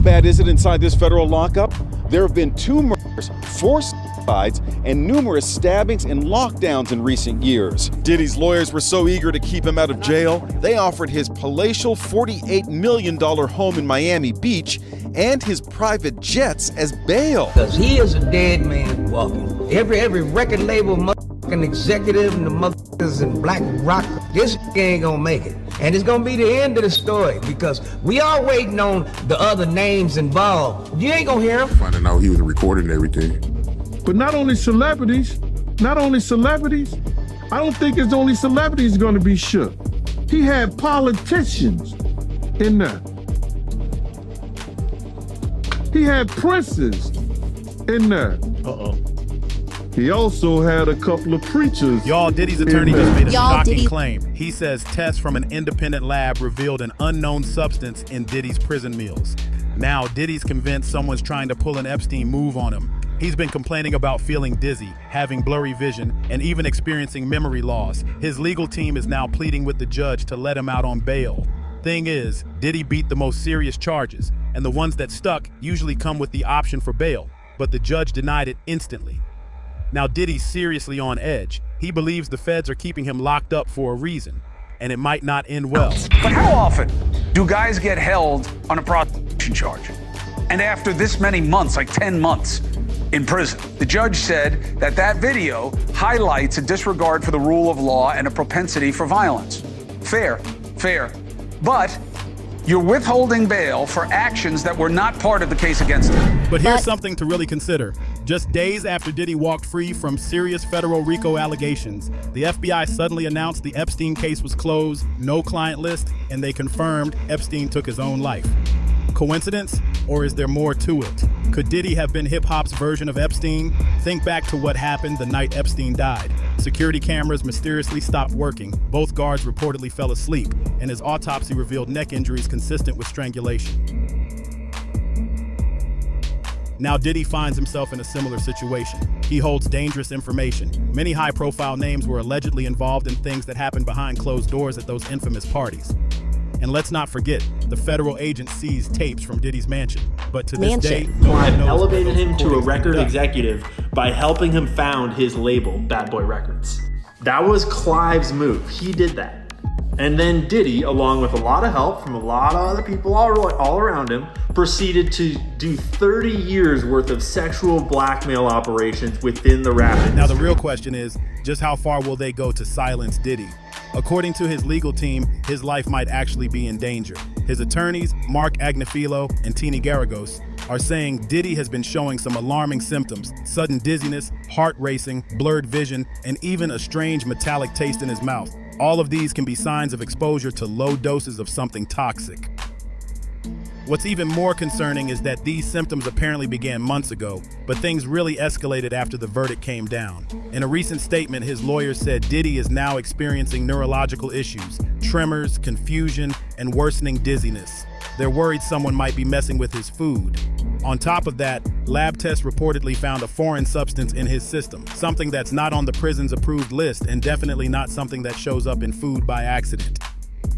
bad is it inside this federal lockup? There have been 2 murders, 4 suicides, and numerous stabbings and lockdowns in recent years. Diddy's lawyers were so eager to keep him out of jail, they offered his palatial $48 million home in Miami Beach and his private jets as bail. Because he is a dead man walking. Every record label motherfucking executive and the motherfuckers in Black Rock, this ain't gonna make it. And it's gonna be the end of the story because we are waiting on the other names involved. You ain't gonna hear him. Finding out he was recording everything. But not only celebrities, I don't think it's only celebrities gonna be shook. He had politicians in there. He had princes in there. He also had a couple of preachers. Y'all, Diddy's attorney just made a shocking claim. He says tests from an independent lab revealed an unknown substance in Diddy's prison meals. Now, Diddy's convinced someone's trying to pull an Epstein move on him. He's been complaining about feeling dizzy, having blurry vision, and even experiencing memory loss. His legal team is now pleading with the judge to let him out on bail. Thing is, Diddy beat the most serious charges, and the ones that stuck usually come with the option for bail, but the judge denied it instantly. Now Diddy's seriously on edge. He believes the feds are keeping him locked up for a reason, and it might not end well. But how often do guys get held on a prostitution charge? And after this many months, like 10 months in prison, the judge said that that video highlights a disregard for the rule of law and a propensity for violence. Fair. But you're withholding bail for actions that were not part of the case against him. But here's something to really consider. Just days after Diddy walked free from serious federal RICO allegations, the FBI suddenly announced the Epstein case was closed, no client list, and they confirmed Epstein took his own life. Coincidence? Or is there more to it? Could Diddy have been hip-hop's version of Epstein? Think back to what happened the night Epstein died. Security cameras mysteriously stopped working, both guards reportedly fell asleep, and his autopsy revealed neck injuries consistent with strangulation. Now Diddy finds himself in a similar situation. He holds dangerous information. Many high-profile names were allegedly involved in things that happened behind closed doors at those infamous parties. And let's not forget, the federal agent seized tapes from Diddy's mansion. But to this day, no one knows elevated him to a record executive by helping him found his label, Bad Boy Records. That was Clive's move. He did that. And then Diddy, along with a lot of help from a lot of other people all around him, proceeded to do 30 years worth of sexual blackmail operations within the rap industry. Now the real question is, just how far will they go to silence Diddy? According to his legal team, his life might actually be in danger. His attorneys, Mark Agnifilo and Tini Garagos, are saying Diddy has been showing some alarming symptoms: sudden dizziness, heart racing, blurred vision, and even a strange metallic taste in his mouth. All of these can be signs of exposure to low doses of something toxic. What's even more concerning is that these symptoms apparently began months ago, but things really escalated after the verdict came down. In a recent statement, his lawyers said Diddy is now experiencing neurological issues, tremors, confusion, and worsening dizziness. They're worried someone might be messing with his food. On top of that, lab tests reportedly found a foreign substance in his system, something that's not on the prison's approved list and definitely not something that shows up in food by accident.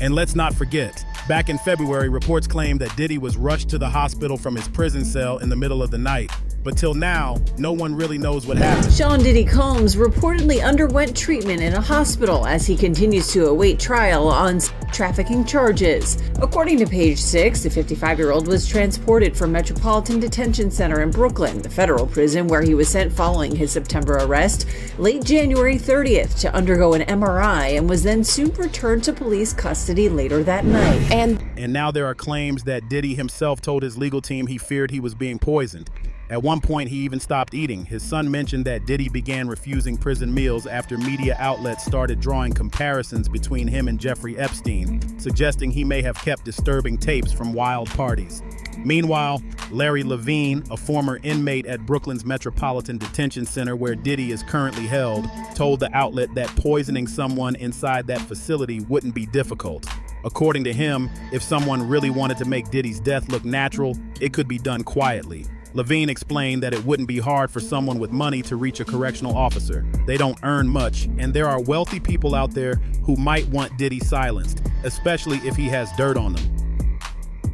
And let's not forget, back in February, reports claimed that Diddy was rushed to the hospital from his prison cell in the middle of the night. But till now, no one really knows what happened. Sean Diddy Combs reportedly underwent treatment in a hospital as he continues to await trial on trafficking charges. According to Page 6, the 55-year-old was transported from Metropolitan Detention Center in Brooklyn, the federal prison where he was sent following his September arrest, late January 30th to undergo an MRI and was then soon returned to police custody later that night. And now there are claims that Diddy himself told his legal team he feared he was being poisoned. At one point, he even stopped eating. His son mentioned that Diddy began refusing prison meals after media outlets started drawing comparisons between him and Jeffrey Epstein, suggesting he may have kept disturbing tapes from wild parties. Meanwhile, Larry Levine, a former inmate at Brooklyn's Metropolitan Detention Center where Diddy is currently held, told the outlet that poisoning someone inside that facility wouldn't be difficult. According to him, if someone really wanted to make Diddy's death look natural, it could be done quietly. Levine explained that it wouldn't be hard for someone with money to reach a correctional officer. They don't earn much, and there are wealthy people out there who might want Diddy silenced, especially if he has dirt on them.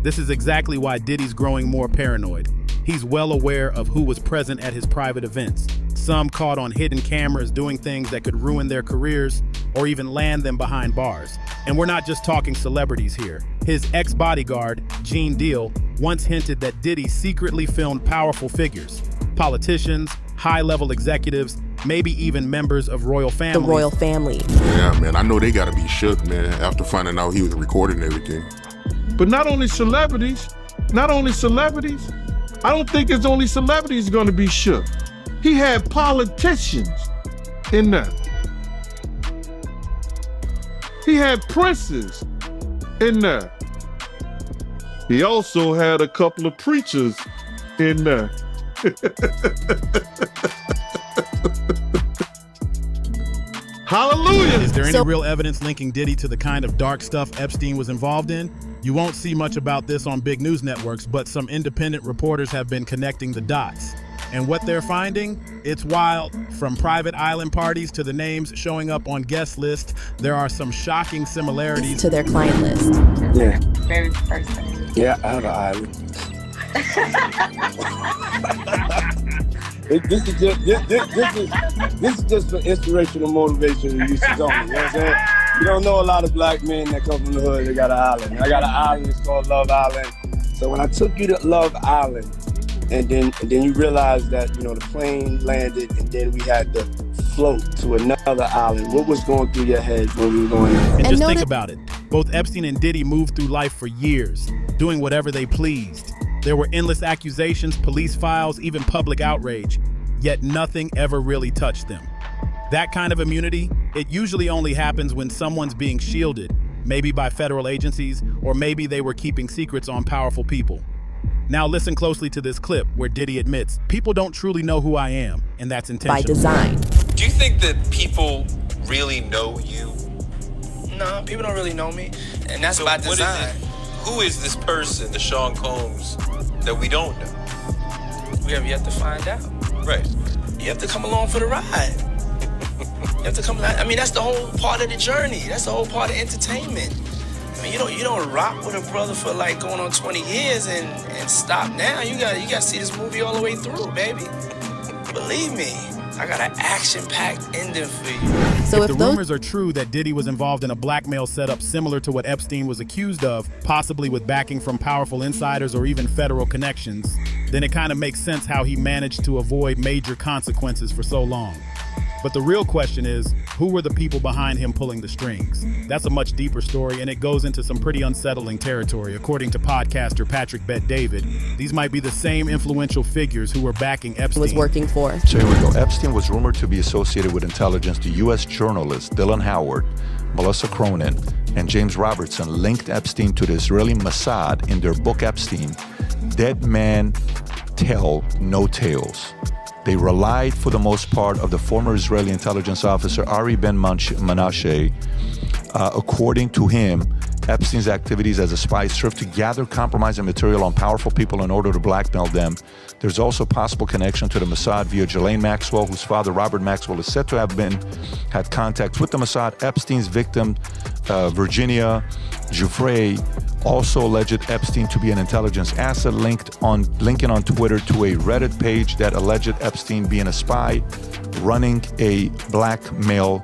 This is exactly why Diddy's growing more paranoid. He's well aware of who was present at his private events, some caught on hidden cameras doing things that could ruin their careers or even land them behind bars. And we're not just talking celebrities here. His ex-bodyguard, Gene Deal, once hinted that Diddy secretly filmed powerful figures, politicians, high-level executives, maybe even members of royal families. The royal family. Yeah, man, I know they gotta be shook, man, after finding out he was recording everything. But not only celebrities, I don't think it's only celebrities gonna be shook. He had politicians in there. He had princes in there. He also had a couple of preachers in there. Hallelujah! Is there any real evidence linking Diddy to the kind of dark stuff Epstein was involved in? You won't see much about this on big news networks, but some independent reporters have been connecting the dots. And what they're finding? It's wild. From private island parties to the names showing up on guest lists, there are some shocking similarities to their client list. Yeah. Very first thing. Yeah, I have an island. This is just for inspirational motivation and uses only. You know what I'm saying? You don't know a lot of black men that come from the hood that got an island. I got an island, it's called Love Island. So when I took you to Love Island, and then you realize that, you know, the plane landed and then we had to float to another island. What was going through your head when we were going there? And just think about it. Both Epstein and Diddy moved through life for years, doing whatever they pleased. There were endless accusations, police files, even public outrage, yet nothing ever really touched them. That kind of immunity, it usually only happens when someone's being shielded, maybe by federal agencies, or maybe they were keeping secrets on powerful people. Now listen closely to this clip where Diddy admits, people don't truly know who I am, and that's intentional. By design. Do you think that people really know you? No, people don't really know me, and that's by design. Who is this person, the Sean Combs, that we don't know? We have yet to find out. Right. You have to come along for the ride. You have to come. I mean, that's the whole part of the journey. That's the whole part of entertainment. I mean, you don't rock with a brother for like going on 20 years and stop now. You gotta see this movie all the way through, baby. Believe me, I got an action-packed ending for you. So if the rumors are true that Diddy was involved in a blackmail setup similar to what Epstein was accused of, possibly with backing from powerful insiders or even federal connections, then it kind of makes sense how he managed to avoid major consequences for so long. But the real question is, who were the people behind him pulling the strings? That's a much deeper story, and it goes into some pretty unsettling territory. According to podcaster Patrick Bet-David, these might be the same influential figures who were backing Epstein. Was working for. So here we go. Epstein was rumored to be associated with intelligence. The U.S. journalists Dylan Howard, Melissa Cronin, and James Robertson linked Epstein to the Israeli Mossad in their book Epstein, Dead Men Tell No Tales. They relied, for the most part, of the former Israeli intelligence officer Ari Ben Menashe. According to him, Epstein's activities as a spy served to gather compromising material on powerful people in order to blackmail them. There's also possible connection to the Mossad via Ghislaine Maxwell, whose father, Robert Maxwell, is said to have had contact with the Mossad. Epstein's victim, Virginia Giuffre, also alleged Epstein to be an intelligence asset, linking on Twitter to a Reddit page that alleged Epstein being a spy running a blackmail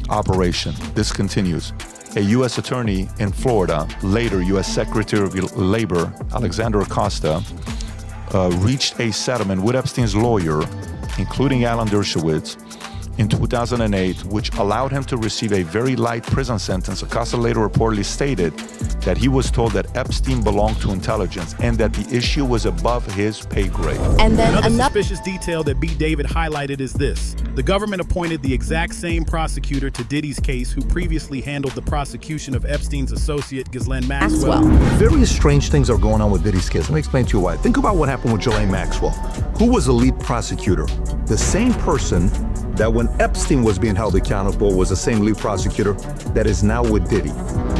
operation. This continues. A U.S. attorney in Florida, later U.S. Secretary of Labor, Alexander Acosta, reached a settlement with Epstein's lawyer, including Alan Dershowitz, in 2008, which allowed him to receive a very light prison sentence. Acosta later reportedly stated that he was told that Epstein belonged to intelligence and that the issue was above his pay grade. And then another suspicious detail that B. David highlighted is this. The government appointed the exact same prosecutor to Diddy's case who previously handled the prosecution of Epstein's associate, Ghislaine Maxwell. Very strange things are going on with Diddy's case. Let me explain to you why. Think about what happened with Ghislaine Maxwell. Who was the lead prosecutor? The same person that when Epstein was being held accountable was the same lead prosecutor that is now with Diddy.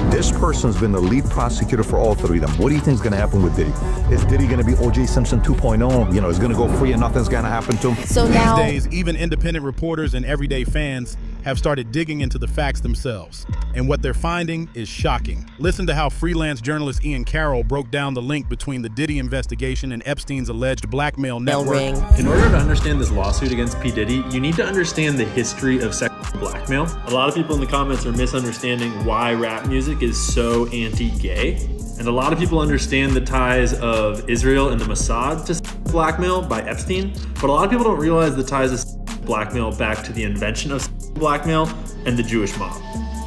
This person's been the lead prosecutor for all three of them. What do you think is going to happen with Diddy? Is Diddy going to be O.J. Simpson 2.0? You know, is going to go free and nothing's going to happen to him? So now, these days, even independent reporters and everyday fans have started digging into the facts themselves. And what they're finding is shocking. Listen to how freelance journalist Ian Carroll broke down the link between the Diddy investigation and Epstein's alleged blackmail network. In order to understand this lawsuit against P. Diddy, you need to understand the history of sexual blackmail. A lot of people in the comments are misunderstanding why rap music is so anti-gay. And a lot of people understand the ties of Israel and the Mossad to blackmail by Epstein, but a lot of people don't realize the ties of blackmail back to the invention of blackmail and the Jewish mob.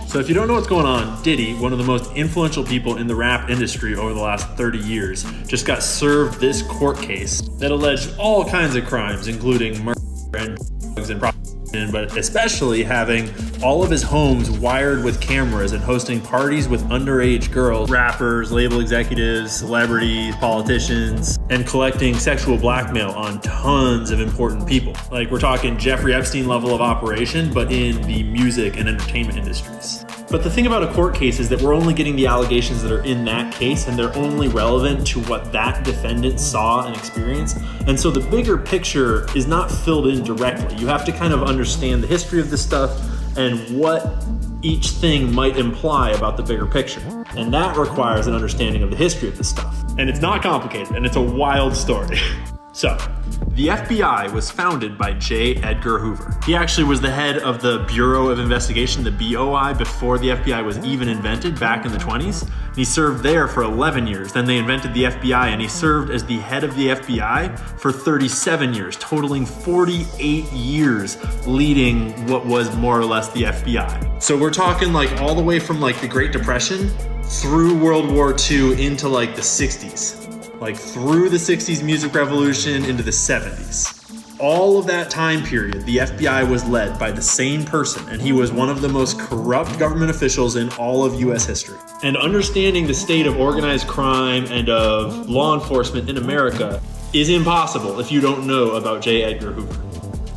So if you don't know what's going on, Diddy, one of the most influential people in the rap industry over the last 30 years, just got served this court case that alleged all kinds of crimes, including murder and drugs and prostitution, but especially having all of his homes wired with cameras and hosting parties with underage girls, rappers, label executives, celebrities, politicians, and collecting sexual blackmail on tons of important people. Like, we're talking Jeffrey Epstein level of operation, but in the music and entertainment industries. But the thing about a court case is that we're only getting the allegations that are in that case, and they're only relevant to what that defendant saw and experienced. And so the bigger picture is not filled in directly. You have to kind of understand the history of this stuff and what each thing might imply about the bigger picture. And that requires an understanding of the history of this stuff. And it's not complicated, and it's a wild story. So, the FBI was founded by J. Edgar Hoover. He actually was the head of the Bureau of Investigation, the BOI, before the FBI was even invented back in the 20s. And he served there for 11 years. Then they invented the FBI, and he served as the head of the FBI for 37 years, totaling 48 years leading what was more or less the FBI. So we're talking like all the way from like the Great Depression through World War II into like the 60s. Like through the 60s music revolution into the 70s. All of that time period, the FBI was led by the same person, and he was one of the most corrupt government officials in all of US history. And understanding the state of organized crime and of law enforcement in America is impossible if you don't know about J. Edgar Hoover.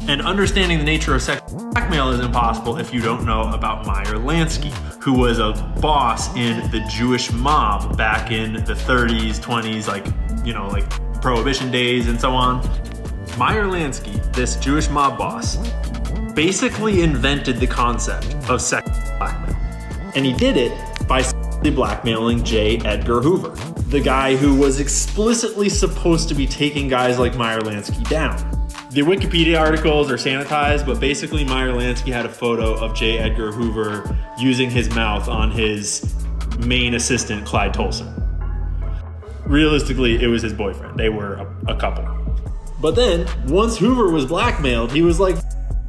And understanding the nature of sexual blackmail is impossible if you don't know about Meyer Lansky, who was a boss in the Jewish mob back in the 30s, 20s, like Prohibition days and so on. Meyer Lansky, this Jewish mob boss, basically invented the concept of sexual blackmail. And he did it by blackmailing J. Edgar Hoover, the guy who was explicitly supposed to be taking guys like Meyer Lansky down. The Wikipedia articles are sanitized, but basically Meyer Lansky had a photo of J. Edgar Hoover using his mouth on his main assistant, Clyde Tolson. Realistically, it was his boyfriend. They were a couple. But then, once Hoover was blackmailed, he was like,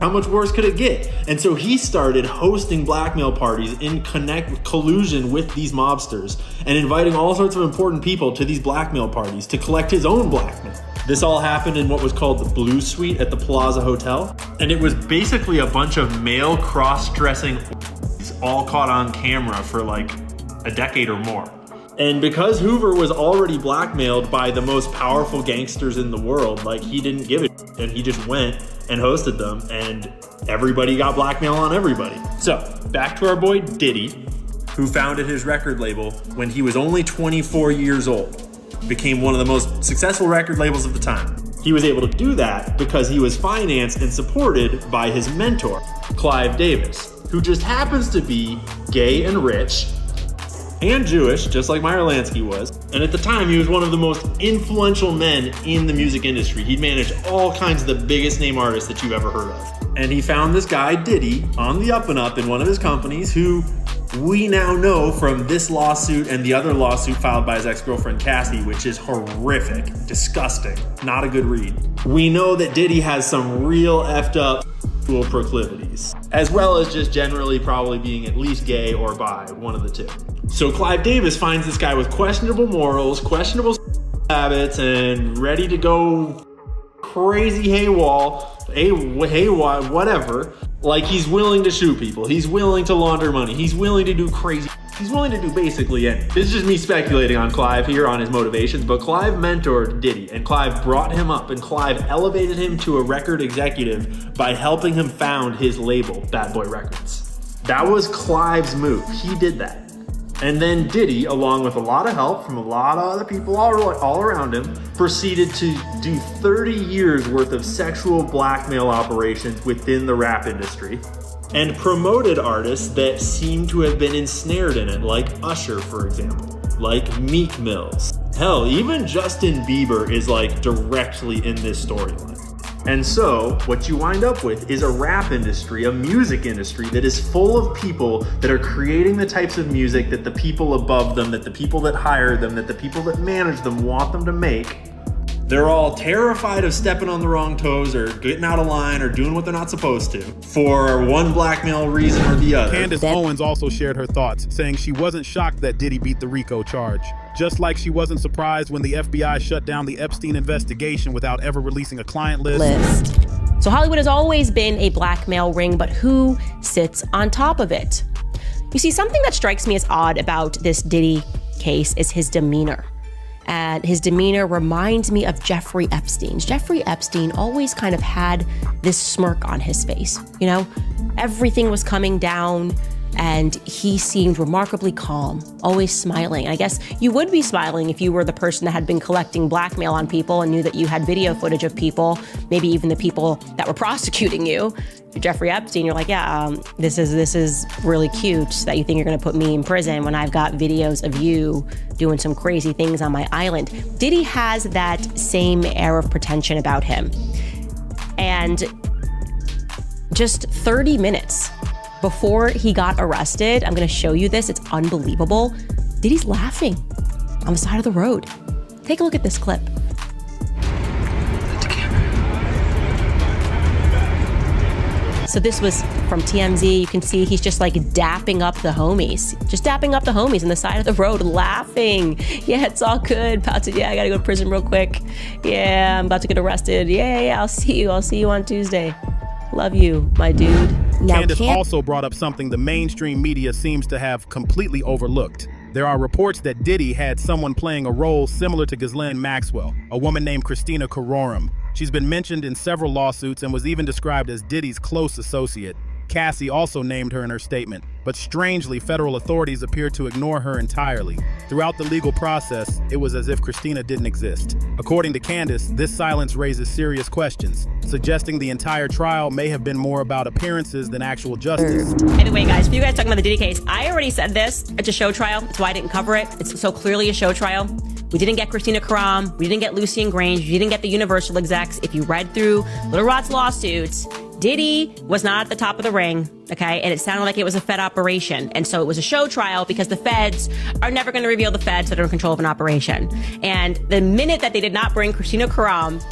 how much worse could it get? And so he started hosting blackmail parties in collusion with these mobsters and inviting all sorts of important people to these blackmail parties to collect his own blackmail. This all happened in what was called the Blue Suite at the Plaza Hotel. And it was basically a bunch of male cross-dressing all caught on camera for like a decade or more. And because Hoover was already blackmailed by the most powerful gangsters in the world, like he didn't give it, and he just went and hosted them, and everybody got blackmail on everybody. So back to our boy Diddy, who founded his record label when he was only 24 years old. Became one of the most successful record labels of the time. He was able to do that because he was financed and supported by his mentor, Clive Davis, who just happens to be gay and rich and Jewish, just like Meyer Lansky was. And at the time, he was one of the most influential men in the music industry. He'd managed all kinds of the biggest name artists that you've ever heard of. And he found this guy, Diddy, on the up and up in one of his companies, who we now know from this lawsuit and the other lawsuit filed by his ex-girlfriend Cassie, which is horrific, disgusting, not a good read. We know that Diddy has some real effed up proclivities, as well as just generally probably being at least gay or bi, one of the two. So Clive Davis finds this guy with questionable morals, questionable habits, and ready to go crazy haywire, whatever. Like, he's willing to shoot people. He's willing to launder money. He's willing to do crazy. He's willing to do basically anything. This is just me speculating on Clive here, on his motivations, but Clive mentored Diddy, and Clive brought him up, and Clive elevated him to a record executive by helping him found his label, Bad Boy Records. That was Clive's move. He did that. And then Diddy, along with a lot of help from a lot of other people all around him, proceeded to do 30 years worth of sexual blackmail operations within the rap industry. and promoted artists that seem to have been ensnared in it, like Usher, for example, like Meek Mills. Hell, even Justin Bieber is like directly in this storyline. And so, what you wind up with is a rap industry, a music industry that is full of people that are creating the types of music that the people above them, that the people that hire them, that the people that manage them want them to make. They're all terrified of stepping on the wrong toes or getting out of line or doing what they're not supposed to for one blackmail reason or the other. Candace Owens also shared her thoughts, saying she wasn't shocked that Diddy beat the RICO charge. Just like she wasn't surprised when the FBI shut down the Epstein investigation without ever releasing a client list. So Hollywood has always been a blackmail ring, but who sits on top of it? You see, something that strikes me as odd about this Diddy case is his demeanor. And his demeanor reminds me of Jeffrey Epstein's. Jeffrey Epstein always kind of had this smirk on his face. You know, everything was coming down and he seemed remarkably calm, always smiling. I guess you would be smiling if you were the person that had been collecting blackmail on people and knew that you had video footage of people, maybe even the people that were prosecuting you. Jeffrey Epstein, you're like, yeah, this is really cute that you think you're gonna put me in prison when I've got videos of you doing some crazy things on my island. Diddy has that same air of pretension about him. And just 30 minutes before he got arrested, I'm gonna show you this, it's unbelievable. Diddy's laughing on the side of the road. Take a look at this clip. So this was from TMZ. You can see he's just like dapping up the homies. Just dapping up the homies on the side of the road, laughing. Yeah, it's all good. Yeah, I gotta go to prison real quick. Yeah, I'm about to get arrested. Yeah, I'll see you on Tuesday. Love you, my dude. Candace also brought up something the mainstream media seems to have completely overlooked. There are reports that Diddy had someone playing a role similar to Ghislaine Maxwell, a woman named Christina Carrorum. She's been mentioned in several lawsuits and was even described as Diddy's close associate. Cassie also named her in her statement, but strangely, federal authorities appeared to ignore her entirely. Throughout the legal process, it was as if Christina didn't exist. According to Candace, this silence raises serious questions, suggesting the entire trial may have been more about appearances than actual justice. Anyway, guys, for you guys talking about the Diddy case, I already said this. It's a show trial. That's why I didn't cover it. It's so clearly a show trial. We didn't get Christina Carrorum. We didn't get Lucien Grange. We didn't get the Universal execs. If you read through Little Rod's lawsuits, Diddy was not at the top of the ring, okay? And it sounded like it was a Fed operation. And so it was a show trial because the feds are never going to reveal the feds that are in control of an operation. And the minute that they did not bring Christina Carrorum,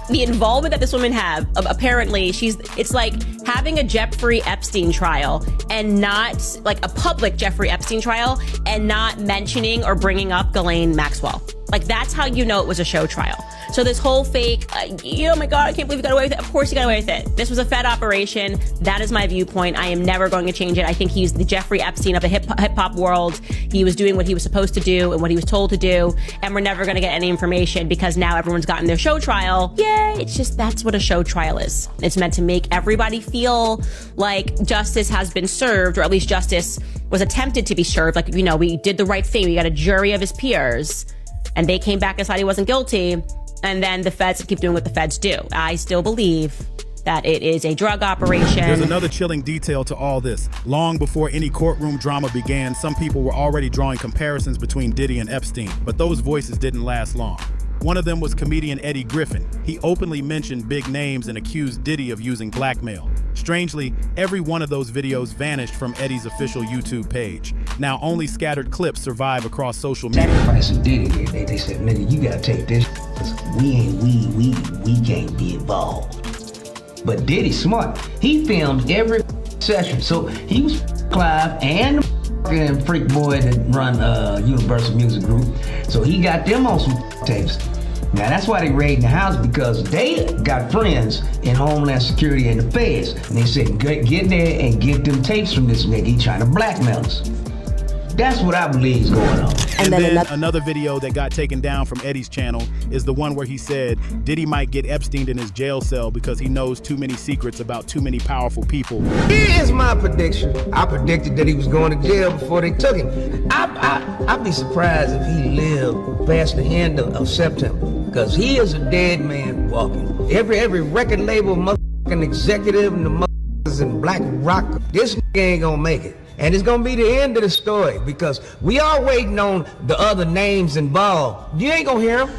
the involvement that this woman have, apparently it's like having a Jeffrey Epstein trial and not like a public Jeffrey Epstein trial and not mentioning or bringing up Ghislaine Maxwell. Like, that's how you know it was a show trial. So this whole fake, oh my God, I can't believe you got away with it. Of course you got away with it. This was a Fed operation. That is my viewpoint. I am never going to change it. I think he's the Jeffrey Epstein of the hip hop world. He was doing what he was supposed to do and what he was told to do. And we're never going to get any information because now everyone's gotten their show trial. Yay, it's just, that's what a show trial is. It's meant to make everybody feel like justice has been served, or at least justice was attempted to be served. Like, you know, we did the right thing. We got a jury of his peers and they came back and decided he wasn't guilty. And then the feds keep doing what the feds do. I still believe that it is a drug operation. There's another chilling detail to all this. Long before any courtroom drama began, some people were already drawing comparisons between Diddy and Epstein, but those voices didn't last long. One of them was comedian Eddie Griffin. He openly mentioned big names and accused Diddy of using blackmail. Strangely, every one of those videos vanished from Eddie's official YouTube page. Now only scattered clips survive across social media. Sacrificing Diddy, they said, nigga, you gotta take this, cause we can't be involved. But Diddy's smart. He filmed every session. So he was Clive and the freak boy that run Universal Music Group. So he got them on some tapes. Now that's why they raiding the house, because they got friends in Homeland Security and the feds. And they said, get there and get them tapes from this nigga. He trying to blackmail us. That's what I believe is going on. And then another video that got taken down from Eddie's channel is the one where he said Diddy might get Epstein in his jail cell because he knows too many secrets about too many powerful people. Here's my prediction. I predicted that he was going to jail before they took him. I'd be surprised if he lived past the end of September, because he is a dead man walking. Every record label, motherfucking executive, and the and black rock. This ain't gonna make it. And it's gonna be the end of the story because we are waiting on the other names involved. You ain't gonna hear them.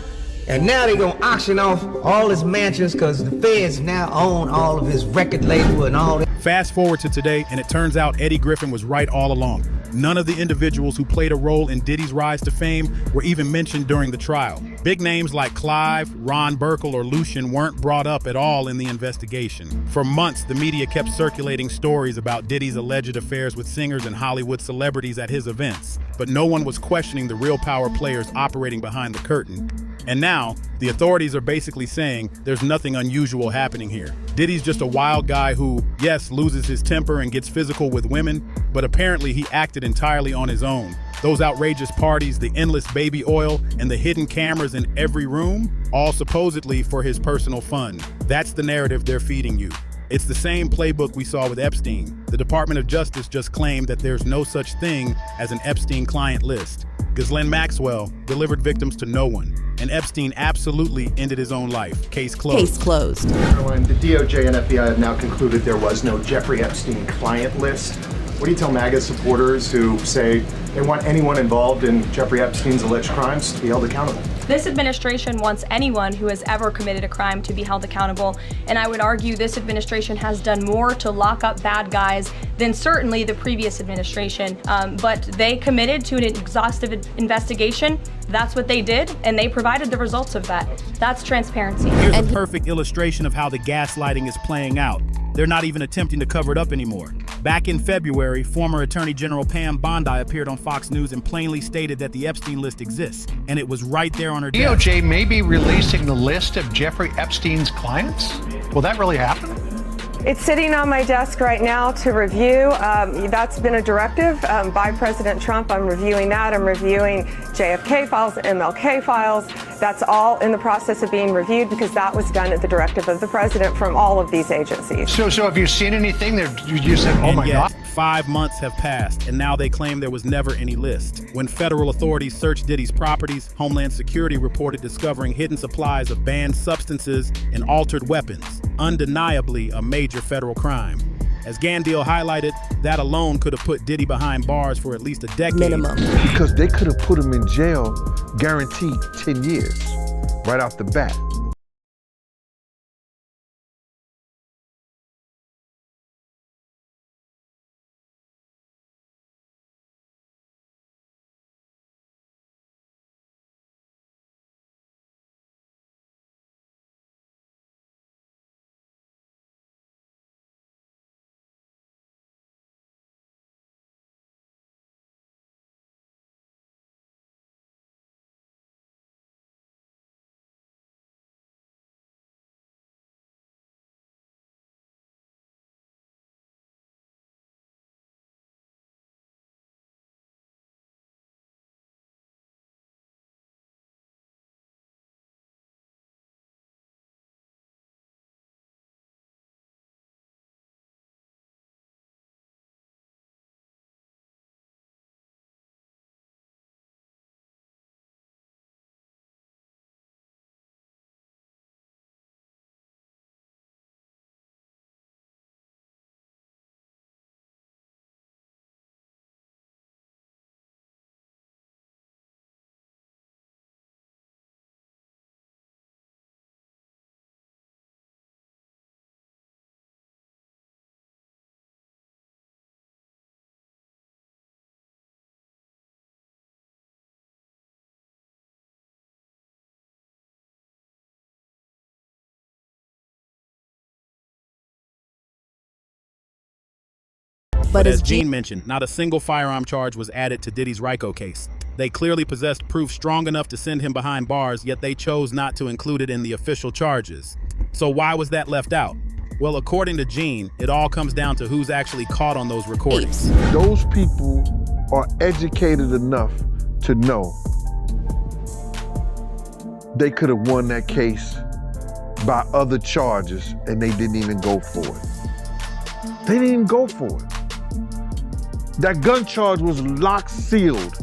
And now they're gonna auction off all his mansions because the feds now own all of his record label and all that. Fast forward to today, and it turns out Eddie Griffin was right all along. None of the individuals who played a role in Diddy's rise to fame were even mentioned during the trial. Big names like Clive, Ron Burkle, or Lucian weren't brought up at all in the investigation. For months, the media kept circulating stories about Diddy's alleged affairs with singers and Hollywood celebrities at his events, but no one was questioning the real power players operating behind the curtain. And now, the authorities are basically saying there's nothing unusual happening here. Diddy's just a wild guy who, yes, loses his temper and gets physical with women, but apparently he acted entirely on his own. Those outrageous parties, the endless baby oil, and the hidden cameras in every room, all supposedly for his personal fun. That's the narrative they're feeding you. It's the same playbook we saw with Epstein. The Department of Justice just claimed that there's no such thing as an Epstein client list. Ghislaine Maxwell delivered victims to no one, and Epstein absolutely ended his own life. Case closed. Case closed. Everyone, the DOJ and FBI have now concluded there was no Jeffrey Epstein client list. What do you tell MAGA supporters who say they want anyone involved in Jeffrey Epstein's alleged crimes to be held accountable? This administration wants anyone who has ever committed a crime to be held accountable, and I would argue this administration has done more to lock up bad guys than certainly the previous administration. But they committed to an exhaustive investigation. That's what they did, and they provided the results of that. That's transparency. Here's a perfect illustration of how the gaslighting is playing out. They're not even attempting to cover it up anymore. Back in February, former Attorney General Pam Bondi appeared on Fox News and plainly stated that the Epstein list exists, and it was right there on her desk. DOJ may be releasing the list of Jeffrey Epstein's clients? Will that really happen? It's sitting on my desk right now to review. That's been a directive by President Trump. I'm reviewing that. I'm reviewing JFK files, MLK files. That's all in the process of being reviewed because that was done at the directive of the president from all of these agencies. So have you seen anything that you said, oh my God? 5 months have passed, and now they claim there was never any list. When federal authorities searched Diddy's properties, Homeland Security reported discovering hidden supplies of banned substances and altered weapons, undeniably a major federal crime. As Gandil highlighted, that alone could have put Diddy behind bars for at least a decade. Minimum. Because they could have put him in jail, guaranteed 10 years, right off the bat. But as Gene mentioned, not a single firearm charge was added to Diddy's RICO case. They clearly possessed proof strong enough to send him behind bars, yet they chose not to include it in the official charges. So why was that left out? Well, according to Gene, it all comes down to who's actually caught on those recordings. Those people are educated enough to know they could have won that case by other charges and they didn't even go for it. They didn't even go for it. That gun charge was locked, sealed,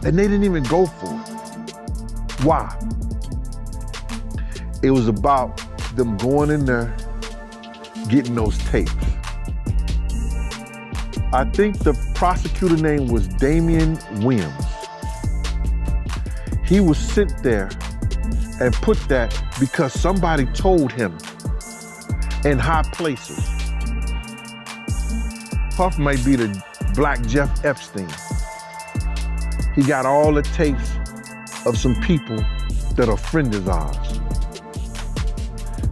and they didn't even go for it. Why? It was about them going in there, getting those tapes. I think the prosecutor name was Damian Williams. He was sent there and put that because somebody told him in high places. Puff might be the Black Jeff Epstein. He got all the tapes of some people that are friends of ours.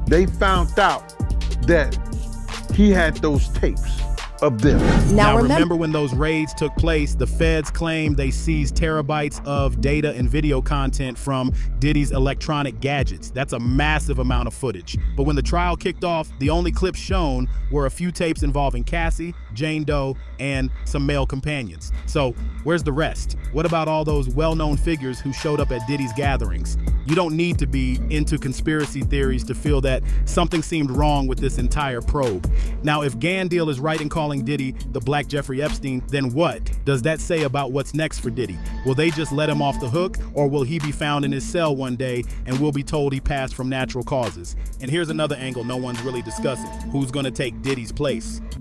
They found out that he had those tapes of them. Now remember when those raids took place, the feds claimed they seized terabytes of data and video content from Diddy's electronic gadgets. That's a massive amount of footage. But when the trial kicked off, the only clips shown were a few tapes involving Cassie, Jane Doe, and some male companions. So where's the rest? What about all those well-known figures who showed up at Diddy's gatherings? You don't need to be into conspiracy theories to feel that something seemed wrong with this entire probe. Now, if Gandil is right in calling Diddy the Black Jeffrey Epstein, then what does that say about what's next for Diddy? Will they just let him off the hook, or will he be found in his cell one day and we'll be told he passed from natural causes? And here's another angle no one's really discussing. Who's gonna take Diddy's place?